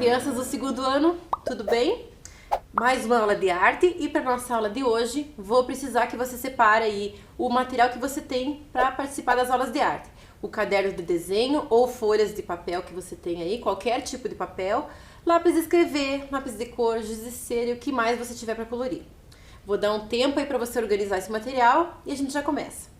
crianças do segundo ano, tudo bem? Mais uma aula de arte e para nossa aula de hoje vou precisar que você separe aí o material que você tem para participar das aulas de arte. O caderno de desenho ou folhas de papel que você tem aí, qualquer tipo de papel, lápis de escrever, lápis de cor, giz de cera e o que mais você tiver para colorir. Vou dar um tempo aí para você organizar esse material e a gente já começa.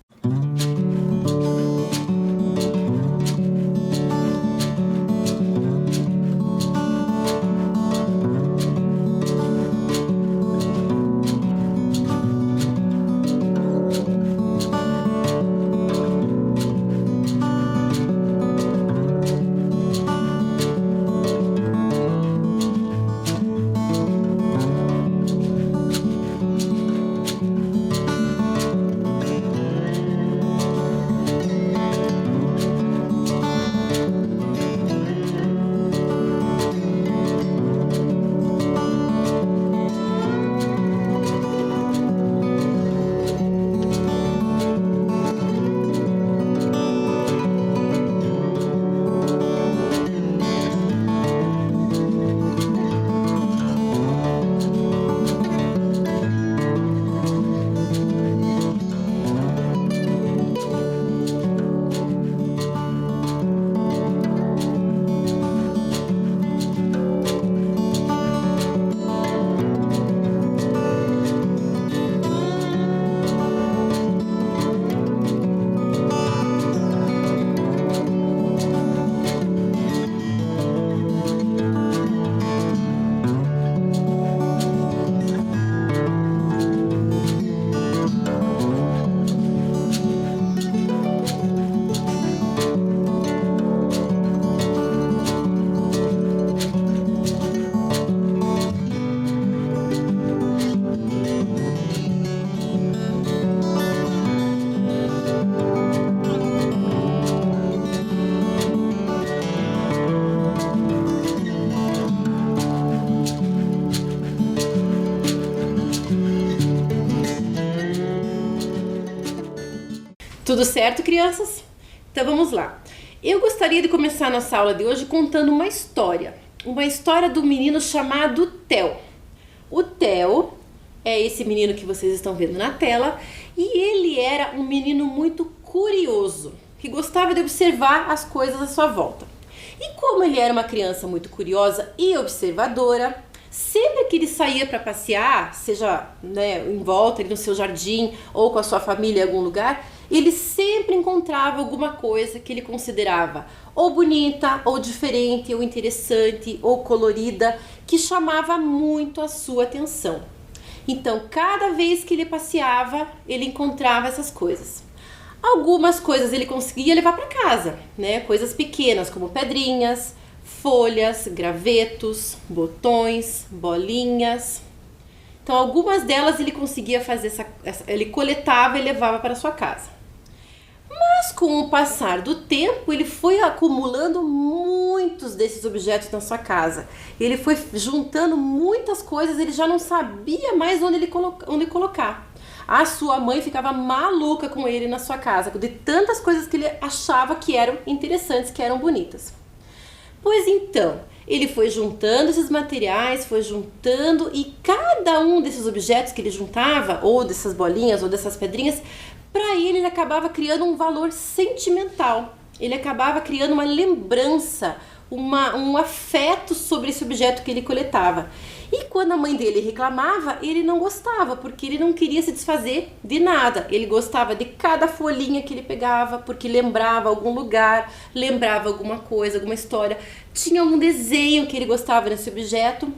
Tudo certo, crianças? Então vamos lá. Eu gostaria de começar nossa aula de hoje contando uma história do menino chamado Theo. O Theo é esse menino que vocês estão vendo na tela e ele era um menino muito curioso, que gostava de observar as coisas à sua volta. E como ele era uma criança muito curiosa e observadora, sempre que ele saía para passear, seja em volta, no seu jardim ou com a sua família em algum lugar, ele sempre encontrava alguma coisa que ele considerava ou bonita, ou diferente, ou interessante, ou colorida, que chamava muito a sua atenção. Então, cada vez que ele passeava, ele encontrava essas coisas. Algumas coisas ele conseguia levar para casa, coisas pequenas como pedrinhas, folhas, gravetos, botões, bolinhas. Então, algumas delas ele conseguia fazer, ele coletava e levava para sua casa. Mas com o passar do tempo, ele foi acumulando muitos desses objetos na sua casa. Ele foi juntando muitas coisas, ele já não sabia mais onde colocar. A sua mãe ficava maluca com ele na sua casa, de tantas coisas que ele achava que eram interessantes, que eram bonitas. Pois então, ele foi juntando esses materiais, e cada um desses objetos que ele juntava, ou dessas bolinhas, ou dessas pedrinhas, para ele acabava criando um valor sentimental. Ele acabava criando uma lembrança, um afeto sobre esse objeto que ele coletava. E quando a mãe dele reclamava, ele não gostava, porque ele não queria se desfazer de nada. Ele gostava de cada folhinha que ele pegava, porque lembrava algum lugar, lembrava alguma coisa, alguma história. Tinha algum desenho que ele gostava nesse objeto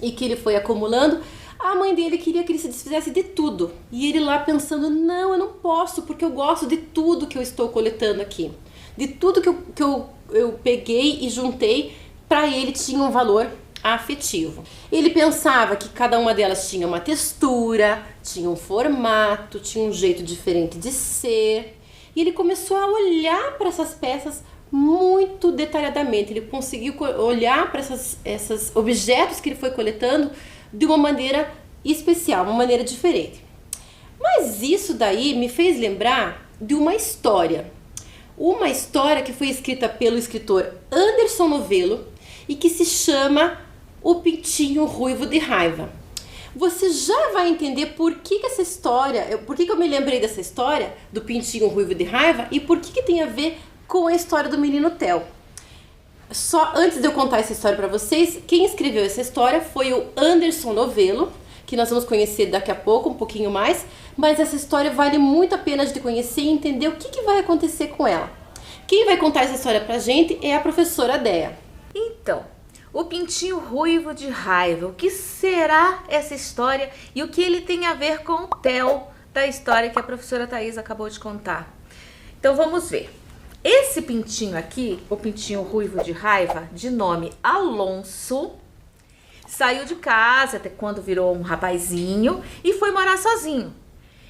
e que ele foi acumulando. A mãe dele queria que ele se desfizesse de tudo. E ele lá pensando, não, eu não posso, porque eu gosto de tudo que eu estou coletando aqui. De tudo que eu peguei e juntei, para ele tinha um valor afetivo. Ele pensava que cada uma delas tinha uma textura, tinha um formato, tinha um jeito diferente de ser. E ele começou a olhar para essas peças muito detalhadamente. Ele conseguiu olhar para esses objetos que ele foi coletando de uma maneira especial, uma maneira diferente. Mas isso daí me fez lembrar de uma história que foi escrita pelo escritor Anderson Novelo e que se chama O Pintinho Ruivo de Raiva. Você já vai entender por que essa história, por que eu me lembrei dessa história do Pintinho Ruivo de Raiva e por que tem a ver com a história do menino Theo. Só antes de eu contar essa história para vocês, quem escreveu essa história foi o Anderson Novello, que nós vamos conhecer daqui a pouco, um pouquinho mais, mas essa história vale muito a pena de conhecer e entender o que vai acontecer com ela. Quem vai contar essa história pra gente é a professora Déia. Então, o Pintinho Ruivo de Raiva, o que será essa história e o que ele tem a ver com o Theo da história que a professora Thaís acabou de contar? Então vamos ver. Esse pintinho aqui, o Pintinho Ruivo de Raiva, de nome Alonso, saiu de casa até quando virou um rapazinho e foi morar sozinho.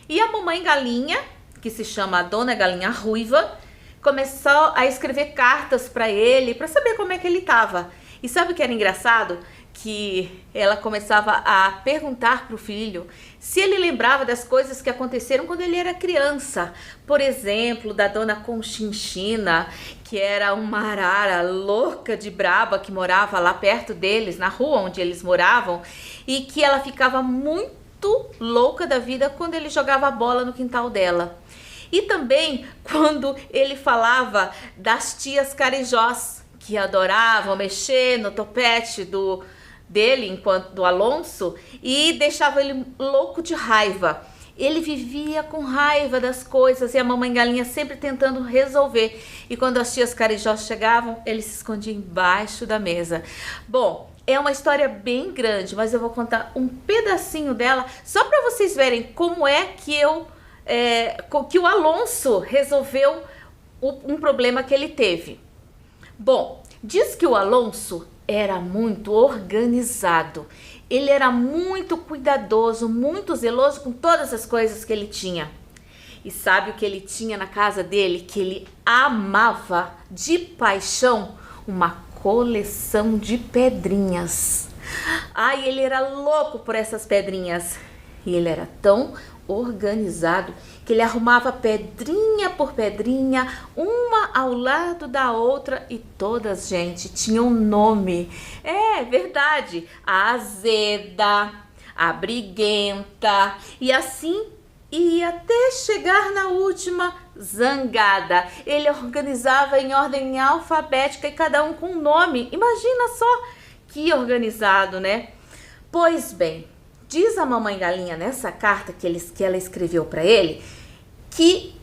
E a mamãe galinha, que se chama Dona Galinha Ruiva, começou a escrever cartas para ele, para saber como é que ele estava. E sabe o que era engraçado? Que ela começava a perguntar para o filho se ele lembrava das coisas que aconteceram quando ele era criança. Por exemplo, da Dona Conchinchina, que era uma arara louca de braba que morava lá perto deles, na rua onde eles moravam, e que ela ficava muito louca da vida quando ele jogava bola no quintal dela. E também quando ele falava das tias carijós, que adoravam mexer no topete dele, enquanto do Alonso, e deixava ele louco de raiva. Ele vivia com raiva das coisas e a mamãe galinha sempre tentando resolver. E quando as tias carijós chegavam, ele se escondia embaixo da mesa. Bom, é uma história bem grande, mas eu vou contar um pedacinho dela só para vocês verem como é que que o Alonso resolveu um problema que ele teve. Bom, diz que o Alonso era muito organizado. Ele era muito cuidadoso, muito zeloso com todas as coisas que ele tinha. E sabe o que ele tinha na casa dele? Que ele amava de paixão? Uma coleção de pedrinhas. Ai, ele era louco por essas pedrinhas. E ele era tão organizado que ele arrumava pedrinha por pedrinha, uma ao lado da outra, e todas, gente, tinham nome. É verdade, a azeda, a briguenta, e assim ia até chegar na última, zangada. Ele organizava em ordem alfabética e cada um com um nome. Imagina só que organizado, né? Pois bem, diz a mamãe galinha nessa carta que ela escreveu para ele que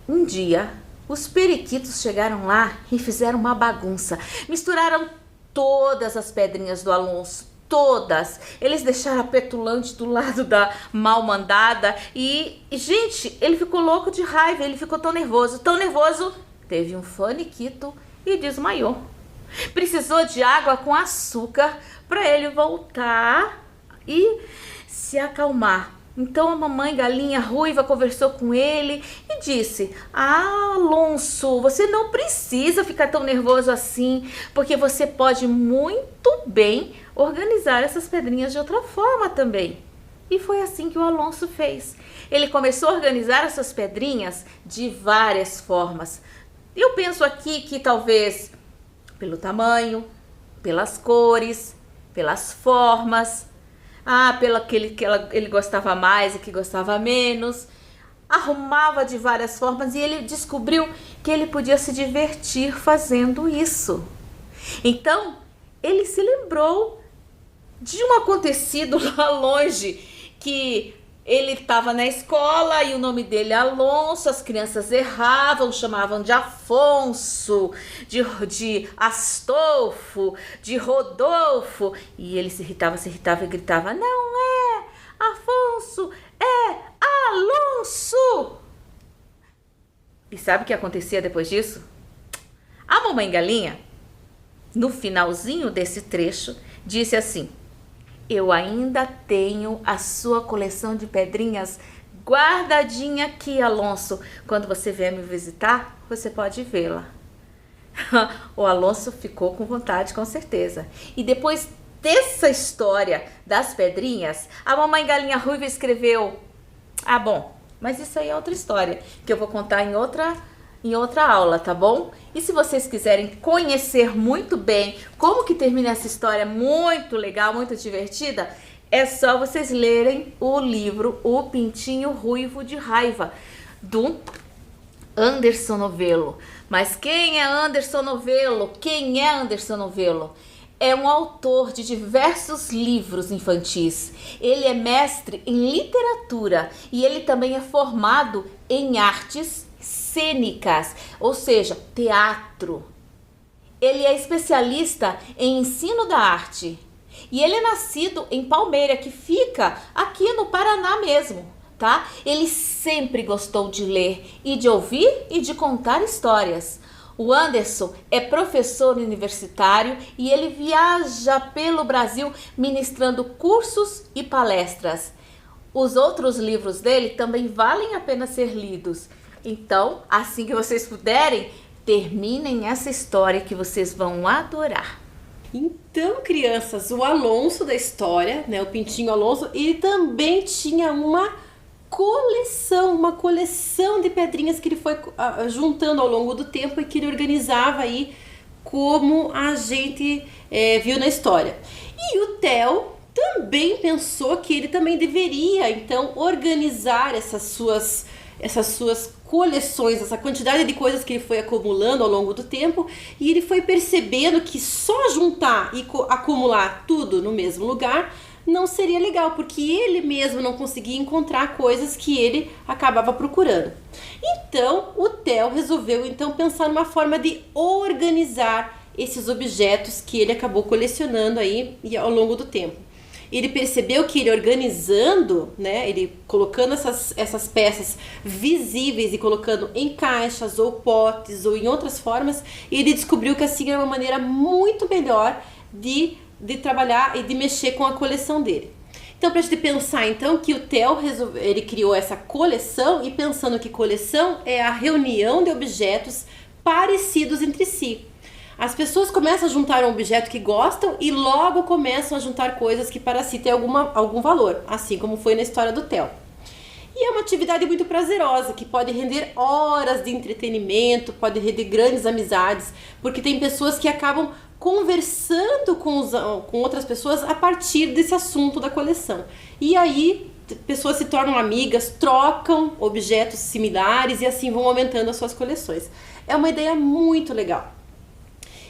um dia os periquitos chegaram lá e fizeram uma bagunça. Misturaram todas as pedrinhas do Alonso, todas. Eles deixaram a petulante do lado da mal-mandada e, gente, ele ficou louco de raiva, ele ficou tão nervoso, teve um faniquito e desmaiou. Precisou de água com açúcar para ele voltar e se acalmar. Então a mamãe galinha ruiva conversou com ele e disse: "Ah, Alonso, você não precisa ficar tão nervoso assim, porque você pode muito bem organizar essas pedrinhas de outra forma também." E foi assim que o Alonso fez. Ele começou a organizar essas pedrinhas de várias formas. Eu penso aqui que talvez pelo tamanho, pelas cores, pelas formas, pelo que ele gostava mais e que gostava menos. Arrumava de várias formas e ele descobriu que ele podia se divertir fazendo isso. Então, ele se lembrou de um acontecido lá longe, que ele estava na escola e o nome dele é Alonso, as crianças erravam, chamavam de Afonso, de Astolfo, de Rodolfo, e ele se irritava e gritava: "Não é Afonso, é Alonso!" E sabe o que acontecia depois disso? A mamãe galinha, no finalzinho desse trecho, disse assim: "Eu ainda tenho a sua coleção de pedrinhas guardadinha aqui, Alonso. Quando você vier me visitar, você pode vê-la." O Alonso ficou com vontade, com certeza. E depois dessa história das pedrinhas, a mamãe galinha ruiva escreveu: bom, mas isso aí é outra história, que eu vou contar em outra em outra aula, tá bom? E se vocês quiserem conhecer muito bem como que termina essa história muito legal, muito divertida, é só vocês lerem o livro O Pintinho Ruivo de Raiva, do Anderson Novello. Mas quem é Anderson Novello? Quem é Anderson Novello? É um autor de diversos livros infantis. Ele é mestre em literatura e ele também é formado em artes cênicas, ou seja, teatro. Ele é especialista em ensino da arte. E ele é nascido em Palmeira, que fica aqui no Paraná mesmo, tá? Ele sempre gostou de ler e de ouvir e de contar histórias. O Anderson é professor universitário e ele viaja pelo Brasil ministrando cursos e palestras. Os outros livros dele também valem a pena ser lidos. Então, assim que vocês puderem, terminem essa história que vocês vão adorar. Então, crianças, o Alonso da história, né, o Pintinho Alonso, ele também tinha uma coleção de pedrinhas que ele foi juntando ao longo do tempo e que ele organizava aí como a gente viu na história. E o Theo também pensou que ele também deveria então organizar essas suas coleções, essa quantidade de coisas que ele foi acumulando ao longo do tempo, e ele foi percebendo que só juntar e acumular tudo no mesmo lugar não seria legal, porque ele mesmo não conseguia encontrar coisas que ele acabava procurando. Então, o Theo resolveu então pensar numa forma de organizar esses objetos que ele acabou colecionando aí ao longo do tempo. Ele percebeu que ele organizando, né, ele colocando essas peças visíveis e colocando em caixas ou potes ou em outras formas, ele descobriu que assim era uma maneira muito melhor de trabalhar e de mexer com a coleção dele. Então, para a gente pensar então que o Theo ele criou essa coleção, e pensando que coleção é a reunião de objetos parecidos entre si. As pessoas começam a juntar um objeto que gostam e logo começam a juntar coisas que para si têm algum valor, assim como foi na história do Theo. E é uma atividade muito prazerosa, que pode render horas de entretenimento, pode render grandes amizades, porque tem pessoas que acabam conversando com outras pessoas a partir desse assunto da coleção. E aí, pessoas se tornam amigas, trocam objetos similares e assim vão aumentando as suas coleções. É uma ideia muito legal.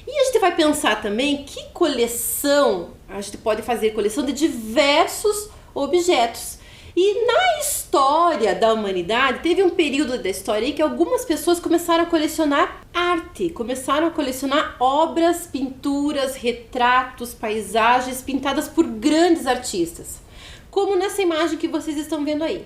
E a gente vai pensar também que coleção, a gente pode fazer coleção de diversos objetos. E na história da humanidade, teve um período da história aí que algumas pessoas começaram a colecionar arte, começaram a colecionar obras, pinturas, retratos, paisagens pintadas por grandes artistas, como nessa imagem que vocês estão vendo aí.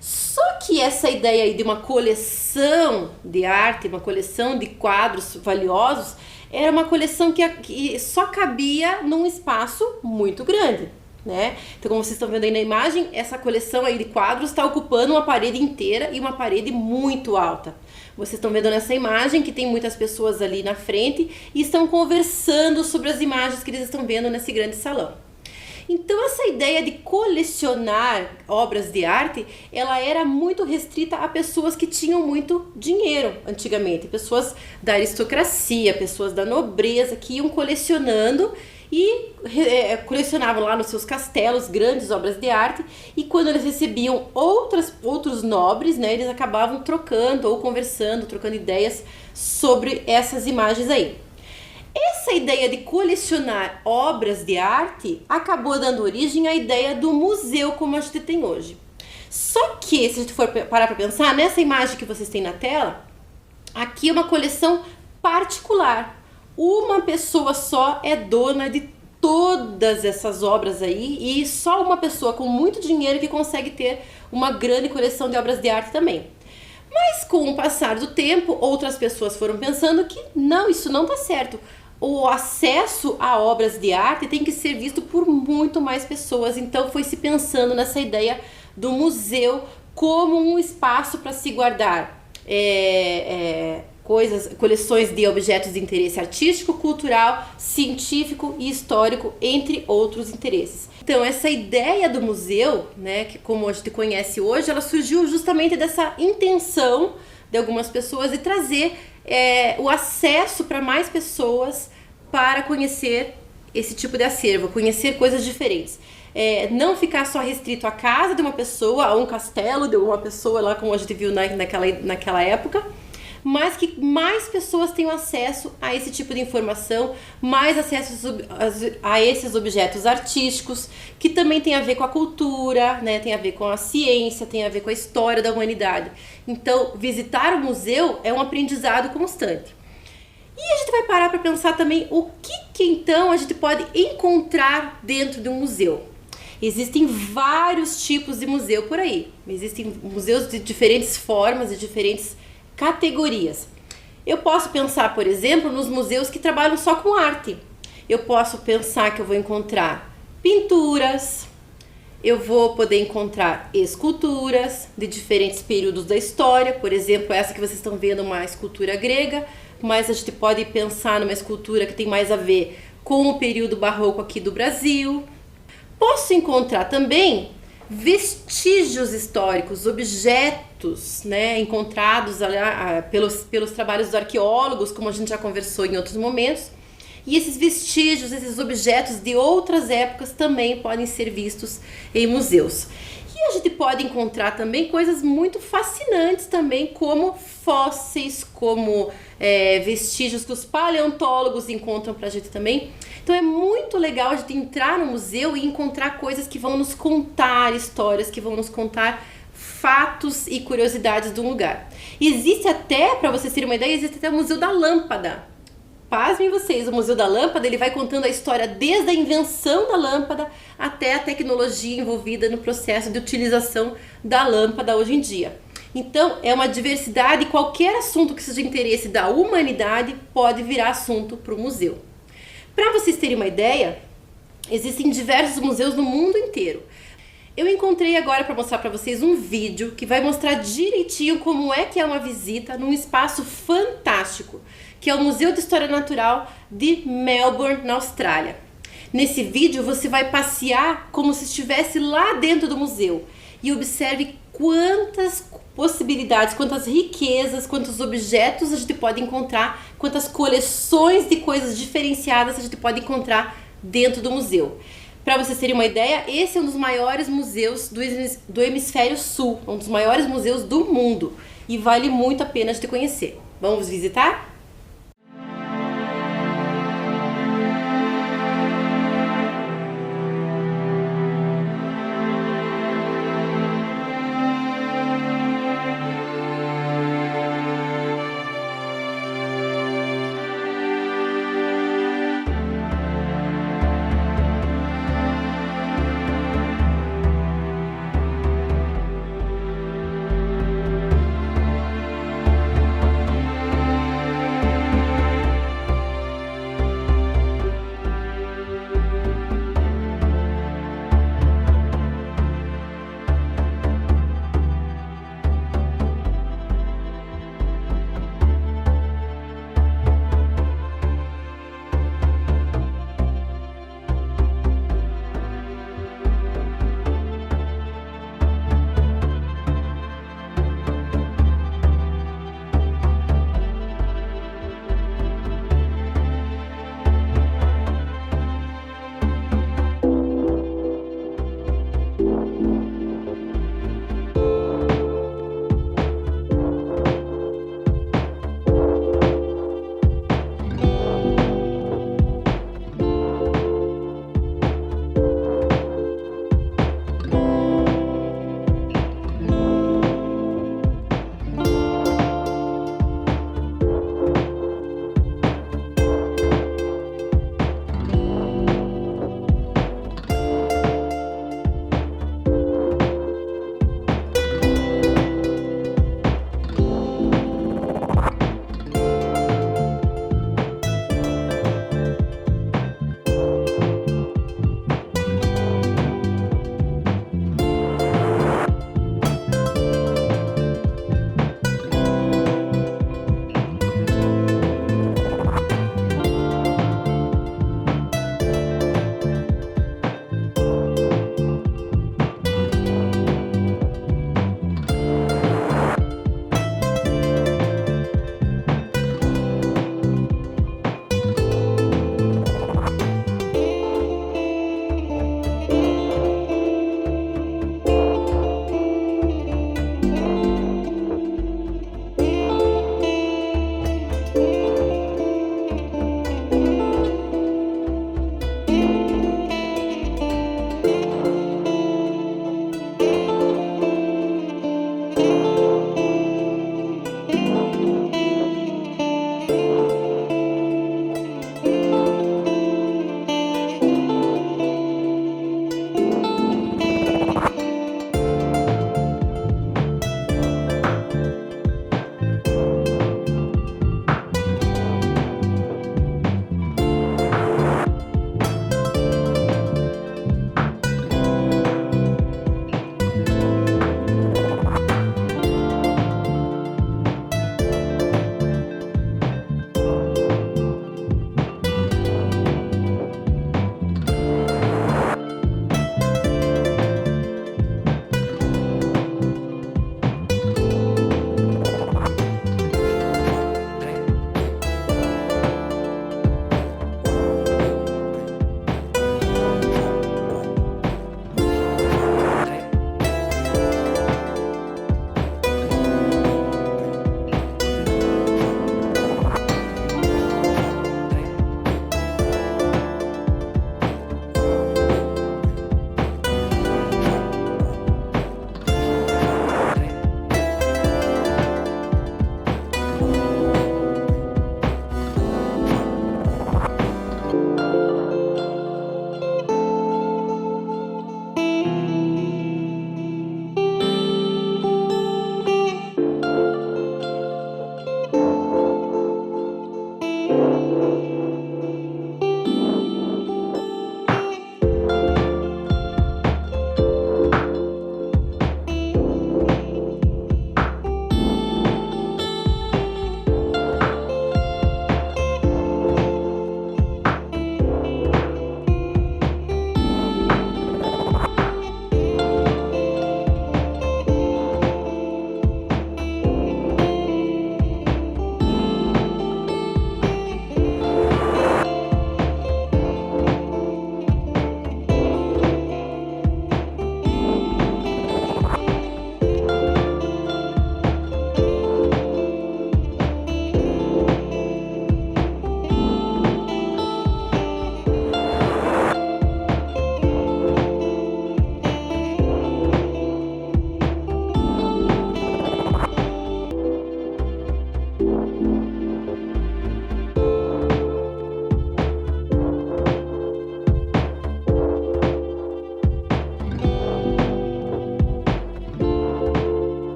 Só que essa ideia aí de uma coleção de arte, uma coleção de quadros valiosos, era uma coleção que só cabia num espaço muito grande, né? Então, como vocês estão vendo aí na imagem, essa coleção aí de quadros está ocupando uma parede inteira e uma parede muito alta. Vocês estão vendo nessa imagem que tem muitas pessoas ali na frente e estão conversando sobre as imagens que eles estão vendo nesse grande salão. Então, essa ideia de colecionar obras de arte, ela era muito restrita a pessoas que tinham muito dinheiro antigamente, pessoas da aristocracia, pessoas da nobreza que iam colecionando e colecionavam lá nos seus castelos grandes obras de arte, e quando eles recebiam outros nobres, né, eles acabavam trocando ou conversando, trocando ideias sobre essas imagens aí. Essa ideia de colecionar obras de arte acabou dando origem à ideia do museu como a gente tem hoje. Só que, se a gente for parar para pensar, nessa imagem que vocês têm na tela, aqui é uma coleção particular. Uma pessoa só é dona de todas essas obras aí, e só uma pessoa com muito dinheiro que consegue ter uma grande coleção de obras de arte também. Mas com o passar do tempo, outras pessoas foram pensando que não, isso não está certo. O acesso a obras de arte tem que ser visto por muito mais pessoas. Então foi se pensando nessa ideia do museu como um espaço para se guardar coleções de objetos de interesse artístico, cultural, científico e histórico, entre outros interesses. Então essa ideia do museu, né, que como a gente conhece hoje, ela surgiu justamente dessa intenção de algumas pessoas e trazer o acesso para mais pessoas para conhecer esse tipo de acervo, conhecer coisas diferentes. Não ficar só restrito à casa de uma pessoa, a um castelo de uma pessoa lá, como a gente viu naquela época, mas que mais pessoas tenham acesso a esse tipo de informação, mais acesso a esses objetos artísticos, que também tem a ver com a cultura, né? Tem a ver com a ciência, tem a ver com a história da humanidade. Então, visitar o museu é um aprendizado constante. E a gente vai parar para pensar também o que então a gente pode encontrar dentro de um museu. Existem vários tipos de museu por aí. Existem museus de diferentes formas e diferentes categorias. Eu posso pensar, por exemplo, nos museus que trabalham só com arte. Eu posso pensar que eu vou encontrar pinturas, eu vou poder encontrar esculturas de diferentes períodos da história. Por exemplo, essa que vocês estão vendo, uma escultura grega, mas a gente pode pensar numa escultura que tem mais a ver com o período barroco aqui do Brasil. Posso encontrar também vestígios históricos, objetos, né, encontrados pelos trabalhos dos arqueólogos, como a gente já conversou em outros momentos. E esses vestígios, esses objetos de outras épocas também podem ser vistos em museus. E a gente pode encontrar também coisas muito fascinantes também, como fósseis, como vestígios que os paleontólogos encontram pra gente também. Então é muito legal a gente entrar no museu e encontrar coisas que vão nos contar histórias, que vão nos contar fatos e curiosidades de um lugar. Existe até, para vocês terem uma ideia, existe até o Museu da Lâmpada. Pasmem vocês, o Museu da Lâmpada, ele vai contando a história desde a invenção da lâmpada até a tecnologia envolvida no processo de utilização da lâmpada hoje em dia. Então, é uma diversidade e qualquer assunto que seja de interesse da humanidade pode virar assunto para o museu. Para vocês terem uma ideia, existem diversos museus no mundo inteiro. Eu encontrei agora para mostrar para vocês um vídeo que vai mostrar direitinho como é que é uma visita num espaço fantástico, que é o Museu de História Natural de Melbourne, na Austrália. Nesse vídeo você vai passear como se estivesse lá dentro do museu e observe quantas possibilidades, quantas riquezas, quantos objetos a gente pode encontrar, quantas coleções de coisas diferenciadas a gente pode encontrar dentro do museu. Para vocês terem uma ideia, esse é um dos maiores museus do Hemisfério Sul, um dos maiores museus do mundo e vale muito a pena a gente conhecer. Vamos visitar?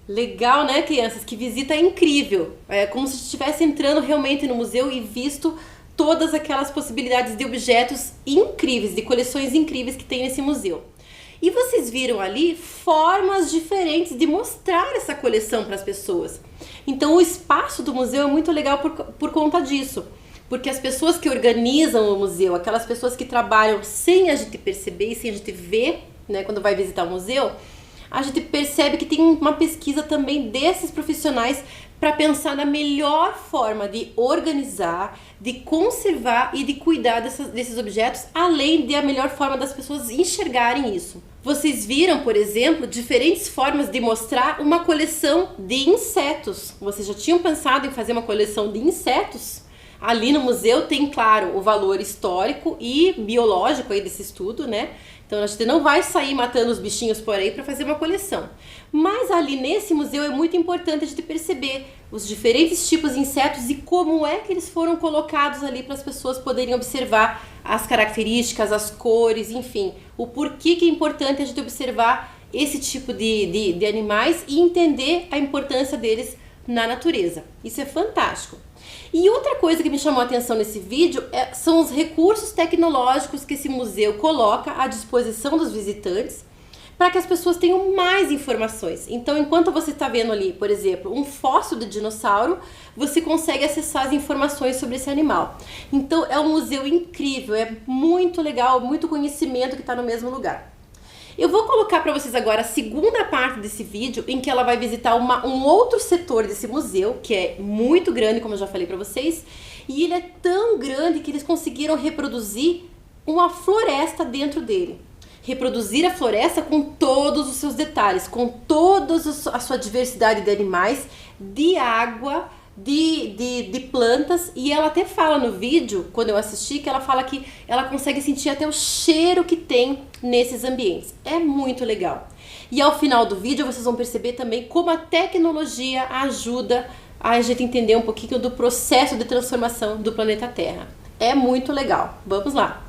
Legal, né, crianças? Que visita incrível. É como se estivesse entrando realmente no museu e visto todas aquelas possibilidades de objetos incríveis, de coleções incríveis que tem nesse museu. E vocês viram ali formas diferentes de mostrar essa coleção para as pessoas. Então o espaço do museu é muito legal por conta disso. Porque as pessoas que organizam o museu, aquelas pessoas que trabalham sem a gente perceber e sem a gente ver, né, quando vai visitar o museu, a gente percebe que tem uma pesquisa também desses profissionais para pensar na melhor forma de organizar, de conservar e de cuidar desses objetos, além de a melhor forma das pessoas enxergarem isso. Vocês viram, por exemplo, diferentes formas de mostrar uma coleção de insetos. Vocês já tinham pensado em fazer uma coleção de insetos? Ali no museu tem, claro, o valor histórico e biológico aí desse estudo, né? Então a gente não vai sair matando os bichinhos por aí para fazer uma coleção. Mas ali nesse museu é muito importante a gente perceber os diferentes tipos de insetos e como é que eles foram colocados ali para as pessoas poderem observar as características, as cores, enfim, o porquê que é importante a gente observar esse tipo de animais e entender a importância deles na natureza. Isso é fantástico. E outra coisa que me chamou a atenção nesse vídeo são os recursos tecnológicos que esse museu coloca à disposição dos visitantes para que as pessoas tenham mais informações. Então, enquanto você está vendo ali, por exemplo, um fóssil de dinossauro, você consegue acessar as informações sobre esse animal. Então, é um museu incrível, é muito legal, muito conhecimento que está no mesmo lugar. Eu vou colocar para vocês agora a segunda parte desse vídeo, em que ela vai visitar um outro setor desse museu, que é muito grande, como eu já falei para vocês, e ele é tão grande que eles conseguiram reproduzir uma floresta dentro dele. Reproduzir a floresta com todos os seus detalhes, com toda a sua diversidade de animais, de água, de plantas, e ela até fala no vídeo, quando eu assisti, que ela fala que ela consegue sentir até o cheiro que tem nesses ambientes. É muito legal. E ao final do vídeo vocês vão perceber também como a tecnologia ajuda a gente entender um pouquinho do processo de transformação do planeta Terra. É muito legal. Vamos lá!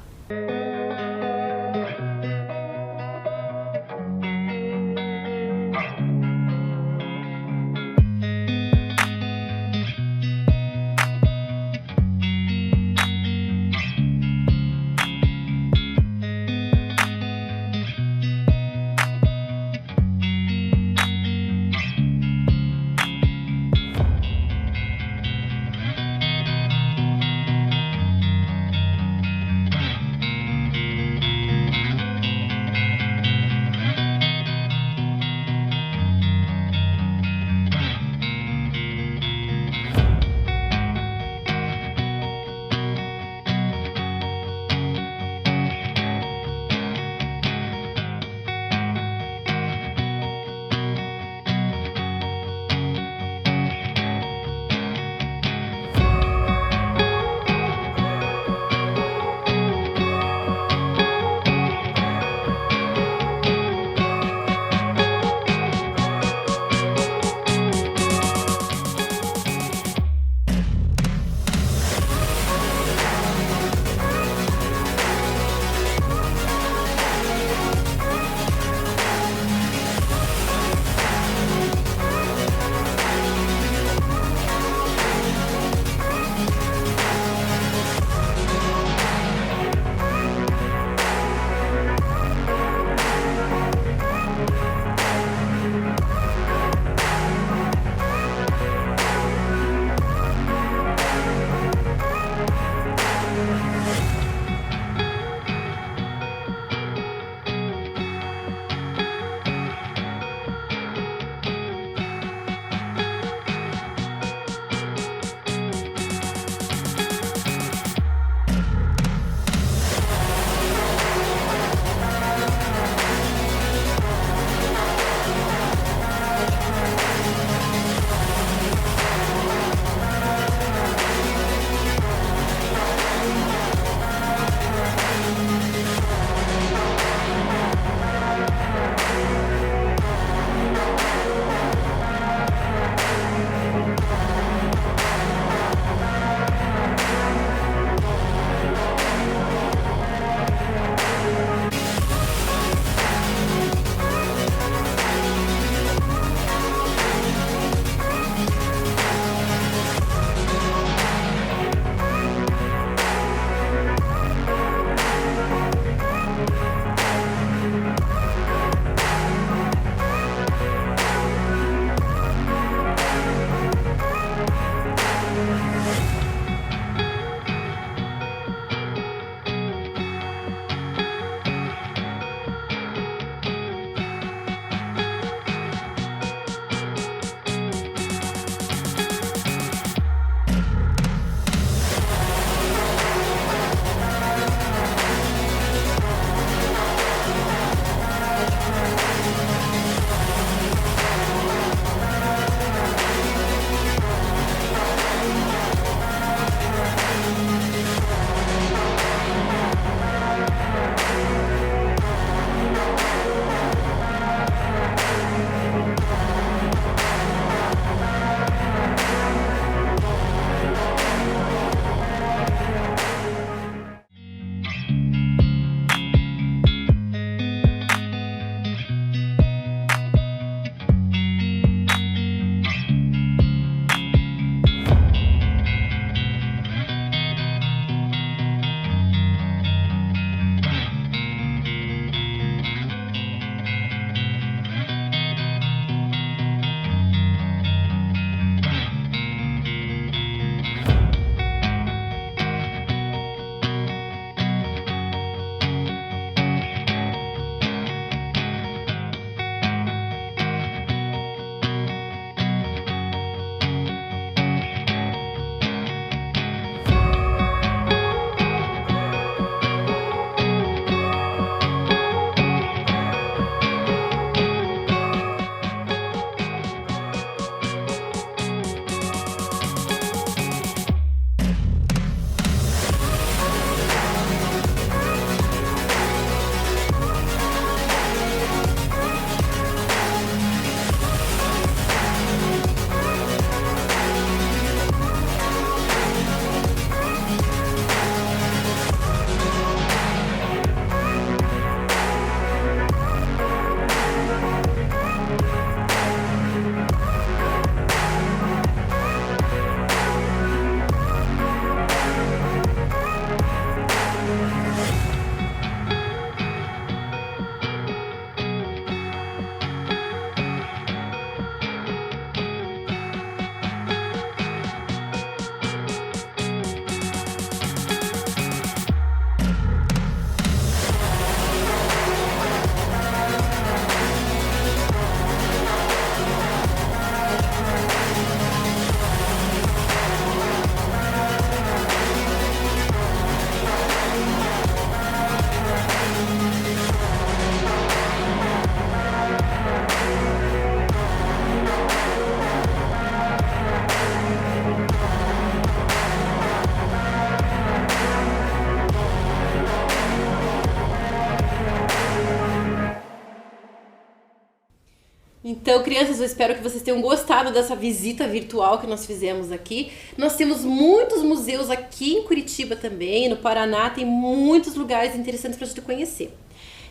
Então, crianças, eu espero que vocês tenham gostado dessa visita virtual que nós fizemos aqui. Nós temos muitos museus aqui em Curitiba também, no Paraná, tem muitos lugares interessantes para a gente conhecer.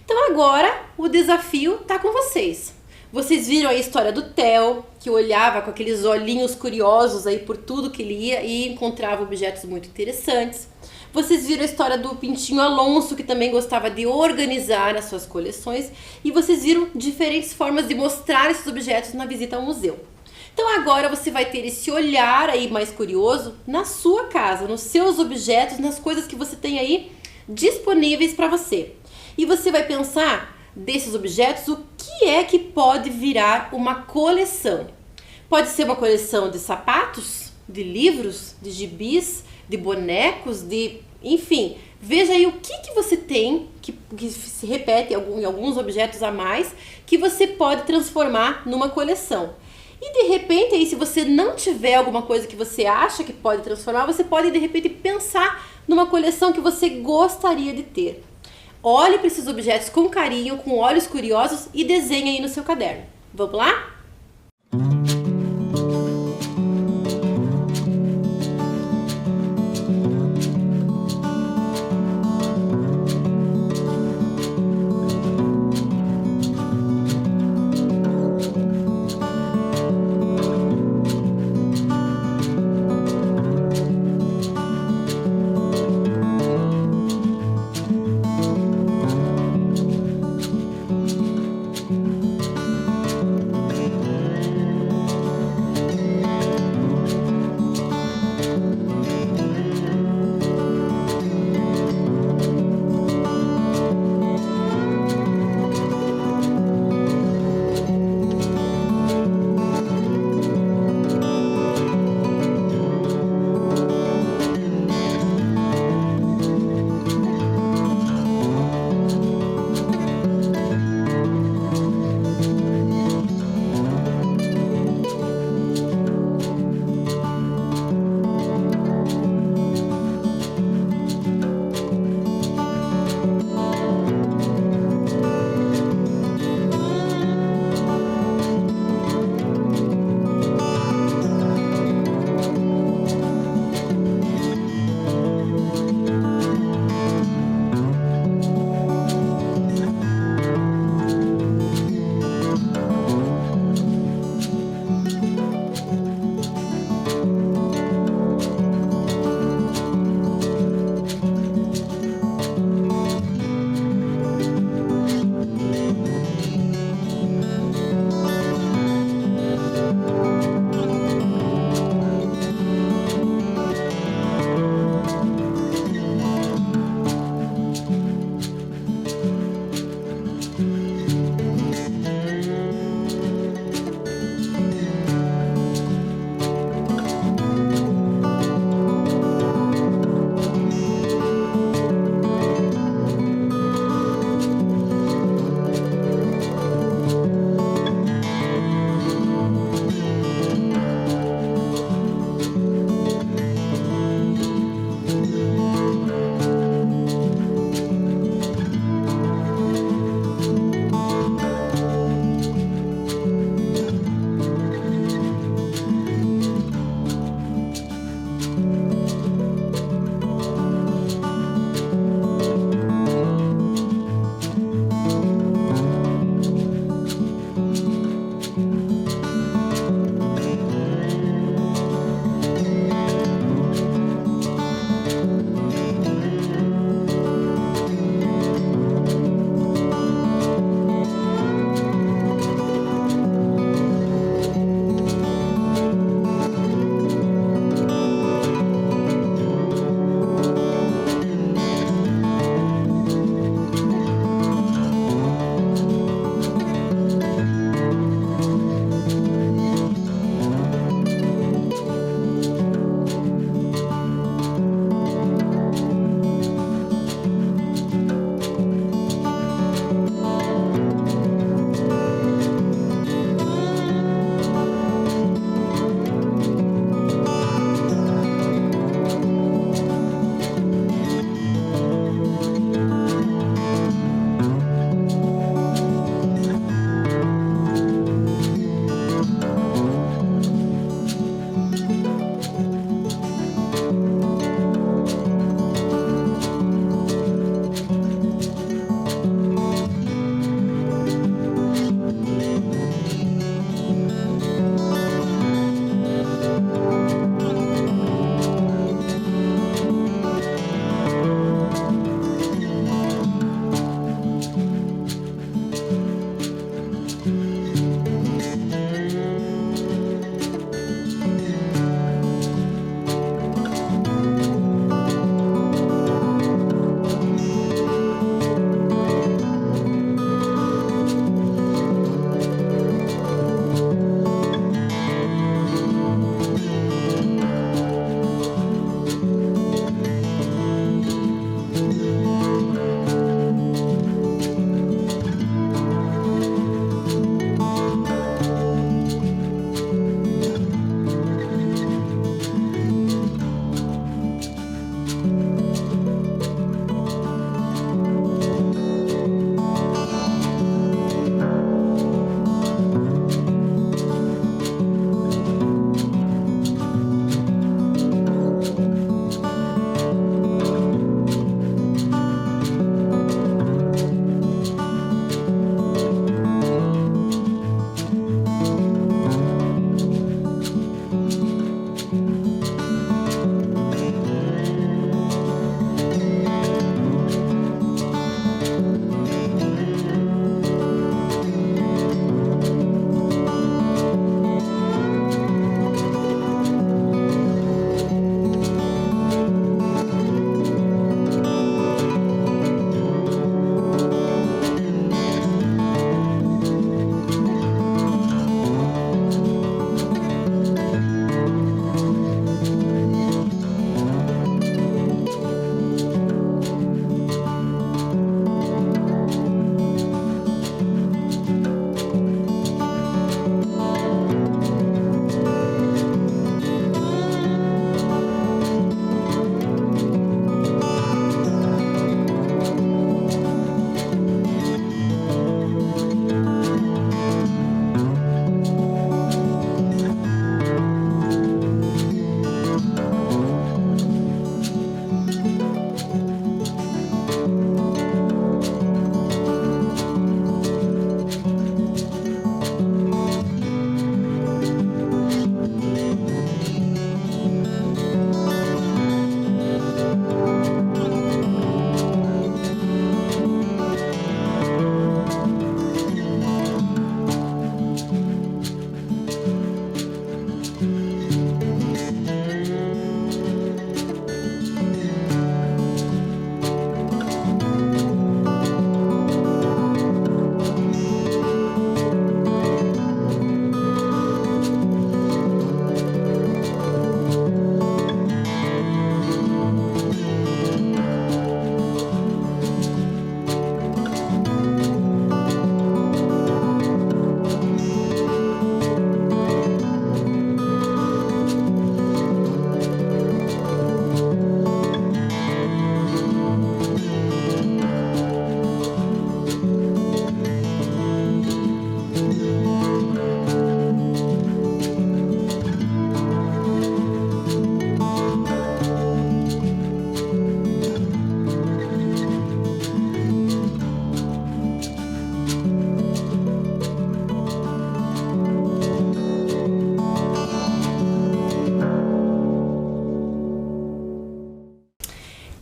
Então agora o desafio tá com vocês. Vocês viram a história do Theo, que olhava com aqueles olhinhos curiosos aí por tudo que ele ia e encontrava objetos muito interessantes. Vocês viram a história do Pintinho Alonso, que também gostava de organizar as suas coleções. E vocês viram diferentes formas de mostrar esses objetos na visita ao museu. Então agora você vai ter esse olhar aí mais curioso na sua casa, nos seus objetos, nas coisas que você tem aí disponíveis para você. E você vai pensar desses objetos o que é que pode virar uma coleção. Pode ser uma coleção de sapatos, de livros, de gibis, de bonecos, enfim, veja aí o que você tem que se repete em alguns objetos a mais que você pode transformar numa coleção. E de repente, aí, se você não tiver alguma coisa que você acha que pode transformar, você pode de repente pensar numa coleção que você gostaria de ter. Olhe para esses objetos com carinho, com olhos curiosos e desenhe aí no seu caderno. Vamos lá?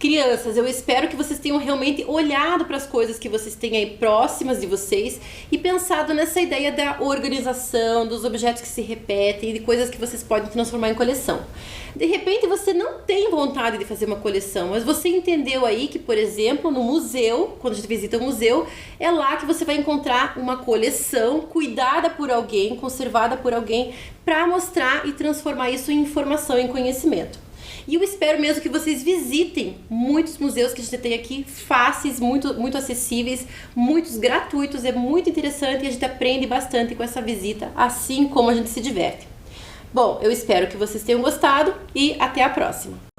Crianças, eu espero que vocês tenham realmente olhado para as coisas que vocês têm aí próximas de vocês e pensado nessa ideia da organização, dos objetos que se repetem e de coisas que vocês podem transformar em coleção. De repente você não tem vontade de fazer uma coleção, mas você entendeu aí que, por exemplo, no museu, quando a gente visita o museu, é lá que você vai encontrar uma coleção cuidada por alguém, conservada por alguém, para mostrar e transformar isso em informação, em conhecimento. E eu espero mesmo que vocês visitem muitos museus que a gente tem aqui, fáceis, muito acessíveis, muitos gratuitos, é muito interessante e a gente aprende bastante com essa visita, assim como a gente se diverte. Bom, eu espero que vocês tenham gostado e até a próxima!